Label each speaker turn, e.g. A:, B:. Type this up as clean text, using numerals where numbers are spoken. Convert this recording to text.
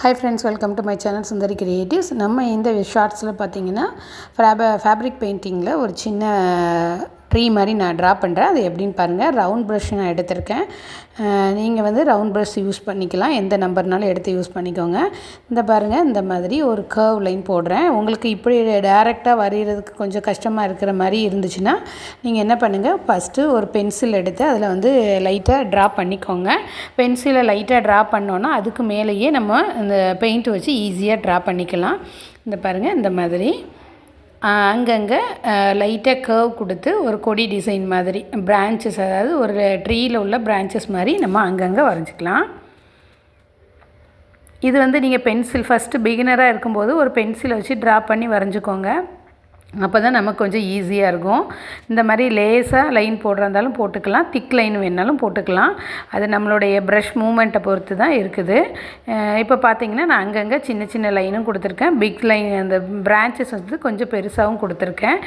A: Hi friends, welcome to my channel Sundari creatives. நம்ம இந்த ஷார்ட்ஸில் பார்த்தீங்கன்னா ஃபேப்ரிக் பெயிண்டிங்கில் ஒரு சின்ன ட்ரீ மாதிரி நான் ட்ரா பண்ணுறேன். அது எப்படின்னு பாருங்கள். ரவுண்ட் ப்ரஷ் நான் எடுத்திருக்கேன். நீங்கள் வந்து ரவுண்ட் ப்ரஷ் யூஸ் பண்ணிக்கலாம், எந்த நம்பர்னாலும் எடுத்து யூஸ் பண்ணிக்கோங்க. இந்த பாருங்கள், இந்த மாதிரி ஒரு கர்வ் லைன் போடுறேன். உங்களுக்கு இப்படி டைரெக்டாக வரைகிறதுக்கு கொஞ்சம் கஷ்டமாக இருக்கிற மாதிரி இருந்துச்சுன்னா நீங்கள் என்ன பண்ணுங்கள், ஃபஸ்ட்டு ஒரு பென்சில் எடுத்து அதில் வந்து லைட்டாக ட்ரா பண்ணிக்கோங்க. பென்சிலை லைட்டாக ட்ரா பண்ணோன்னா அதுக்கு மேலேயே நம்ம இந்த பெயிண்ட் வச்சு ஈஸியாக ட்ரா பண்ணிக்கலாம். இந்த பாருங்கள், இந்த மாதிரி அங்கங்கே லைட்டாக கர்வ் கொடுத்து ஒரு கொடி டிசைன் மாதிரி பிரான்ச்சஸ், அதாவது ஒரு ட்ரீயில் உள்ள பிரான்ச்சஸ் மாதிரி நம்ம அங்கங்கே வரைஞ்சிக்கலாம். இது வந்து நீங்கள் பென்சில் ஃபஸ்ட்டு பிகினராக இருக்கும்போது ஒரு பென்சிலை வச்சு ட்ரா பண்ணி வரைஞ்சிக்கோங்க. அப்போ தான் நமக்கு கொஞ்சம் ஈஸியாக இருக்கும். இந்த மாதிரி லேஸாக லைன் போடுறதாலும் போட்டுக்கலாம், திக் லைன் வேணாலும் போட்டுக்கலாம். அது நம்மளுடைய ப்ரஷ் மூமெண்ட்டை பொறுத்து தான் இருக்குது. இப்போ பார்த்தீங்கன்னா நான் அங்கங்கே சின்ன சின்ன லைனும் கொடுத்துருக்கேன். பிக் லைன் அந்த பிரான்ச்சஸ் வந்து கொஞ்சம் பெருசாகவும் கொடுத்துருக்கேன்.